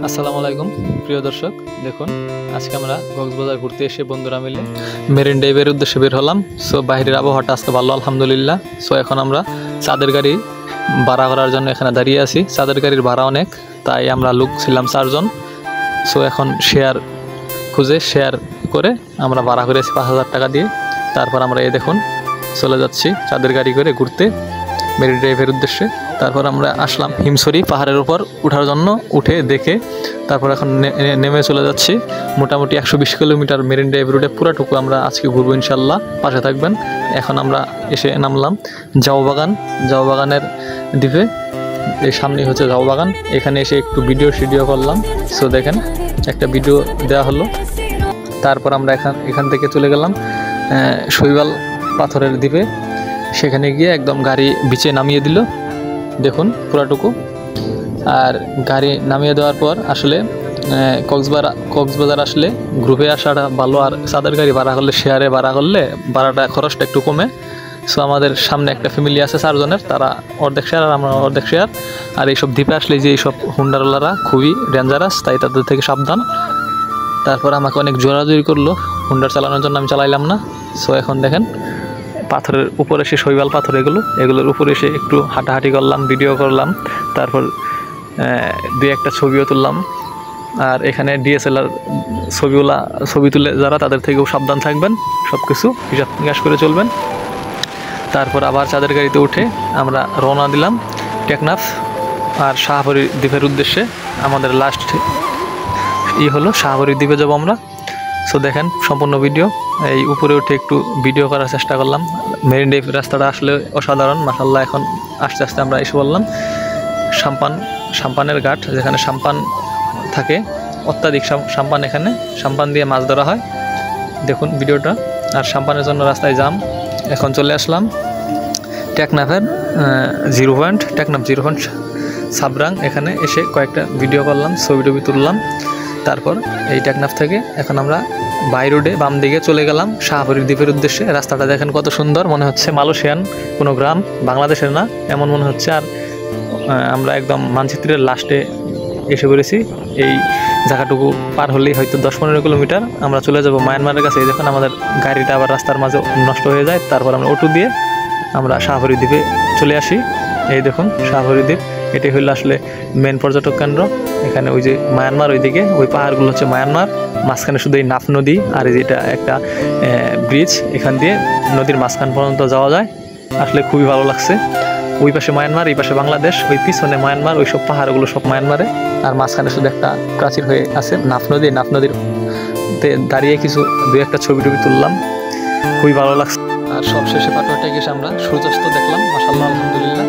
আসসালামু আলাইকুম প্রিয় দর্শক, দেখুন আজকে আমরা কক্সবাজার ঘুরতে এসে বন্ধুরা মিলে মেরিন ড্রাইভের উদ্দেশ্যে বের হলাম। সো বাইরের আবহাওয়াটা আজকে ভালো, আলহামদুলিল্লাহ। সো এখন আমরা চাঁদের গাড়ি ভাড়া করার জন্য এখানে দাঁড়িয়ে আছি। চাঁদের গাড়ির ভাড়া অনেক, তাই আমরা লোক ছিলাম 4 জন। সো এখন শেয়ার খুঁজে শেয়ার করে আমরা ভাড়া করেছি 5,000 টাকা দিয়ে। তারপর আমরা দেখুন চলে যাচ্ছি চাঁদের গাড়ি করে ঘুরতে মেরিন ড্রাইভের উদ্দেশ্যে। তারপর আমরা আসলাম হিমছড়ি পাহাড়ের উপর ওঠার জন্য, উঠে দেখে তারপর এখন নেমে চলে যাচ্ছি। মোটামুটি 120 কিলোমিটার মেরিন ড্রাইভ রুটে পুরাটুকু আমরা আজকে ঘুরবো ইনশাল্লাহ, পাশে থাকবেন। এখন আমরা এসে নামলাম জাওবাগানের দ্বীপে। এই সামনেই হচ্ছে জাওবাগান। এখানে এসে একটু ভিডিও করলাম। সো দেখেন একটা ভিডিও দেওয়া হলো। তারপর আমরা এখান থেকে চলে গেলাম শৈবাল পাথরের দ্বীপে। সেখানে গিয়ে একদম গাড়ি বিচে নামিয়ে দিল, দেখুন পুরাটুকু। আর গাড়ি নামিয়ে দেওয়ার পর আসলে কক্সবাজার আসলে গ্রুপে আসাটা ভালো, আর চাঁদের গাড়ি ভাড়া করলে শেয়ারে ভাড়া করলে ভাড়াটা খরচটা একটু কমে। সো আমাদের সামনে একটা ফ্যামিলি আছে 4 জনের, তারা অর্ধেক শেয়ার আর আমরা অর্ধেক শেয়ার। আর এইসব দ্বীপে আসলে যে এইসব হুন্ডারওয়ালারা খুবই ডেঞ্জারাস, তাই তাদের থেকে সাবধান। তারপর আমাকে অনেক জোরাজোরি করলো হুন্ডার চালানোর জন্য, আমি চালাইলাম না। সো এখন দেখেন পাথরের উপরে এসে শৈবাল পাথর এগুলোর উপরে এসে একটু হাঁটাহাঁটি করলাম, ভিডিও করলাম। তারপর 2-1টা ছবিও তুললাম। আর এখানে ডিএসএলআর ছবি তুলে যারা, তাদের থেকেও সাবধান থাকবেন, সব কিছু হিসাব নিকাশ করে চলবেন। তারপর আবার চাঁদের গাড়িতে উঠে আমরা রওনা দিলাম টেকনাফ আর শাহপরী দ্বীপের উদ্দেশ্যে। আমাদের লাস্ট হলো শাহপরী দ্বীপে যাবো আমরা। সো দেখেন সম্পূর্ণ ভিডিও। এই উপরে উঠে একটু ভিডিও করার চেষ্টা করলাম। মেরিন ড্রাইভ রাস্তাটা আসলে অসাধারণ, মাশাআল্লাহ। এখন আস্তে আস্তে আমরা এসে বললাম সাম্পানের ঘাট, যেখানে সাম্পান থাকে, অত্যাধিক সাম্পান। এখানে সাম্পান দিয়ে মাছ ধরা হয়, দেখুন ভিডিওটা। আর সাম্পানের জন্য রাস্তায় জাম। এখন চলে আসলাম টেকনাফের টেকনাফ জিরো পয়েন্ট সাবরাং। এখানে এসে কয়েকটা ভিডিও করলাম, ছবি তুললাম। তারপর এই টেকনাফ থেকে এখন আমরা বাই রোডে বাম দিকে চলে গেলাম শাহপরী দ্বীপের উদ্দেশ্যে। রাস্তাটা দেখেন কত সুন্দর, মনে হচ্ছে মালয়েশিয়ান কোনো গ্রাম, বাংলাদেশের না এমন মনে হচ্ছে। আর আমরা একদম মানচিত্রের লাস্টে এসে পড়েছি। এই জায়গাটুকু পার হলেই হয়তো 10-15 কিলোমিটার আমরা চলে যাব মায়ানমারের কাছে। এই দেখুন আমাদের গাড়িটা আবার রাস্তার মাঝে নষ্ট হয়ে যায়। তারপর আমরা অটো দিয়ে আমরা শাহপরী দ্বীপে চলে আসি। এই দেখুন শাহপরী দ্বীপ, এটি হলো আসলে মেন পর্যটক কেন্দ্র। এখানে ওই যে মায়ানমার, ওইদিকে ওই পাহাড়গুলো হচ্ছে মায়ানমার, মাঝখানে শুধু এই নাফ নদী। আর এই যেটা একটা ব্রিজ, এখান দিয়ে নদীর মাঝখান পর্যন্ত যাওয়া যায়। আসলে খুবই ভালো লাগছে। ওই পাশে মায়ানমার, এই পাশে বাংলাদেশ, ওই পিছনে মায়ানমার, ওই সব পাহাড়গুলো সব মায়ানমারে। আর মাঝখানে শুধু একটা প্রাচীর হয়ে আছে নাফ নদী। নাফ নদীর দাঁড়িয়ে কিছু 2-1টা ছবি তুললাম, খুবই ভালো লাগছে। আর সবশেষে পাটুয়াটায় গেছে আমরা সূর্যাস্ত দেখলাম, মাশাআল্লাহ, আলহামদুলিল্লাহ।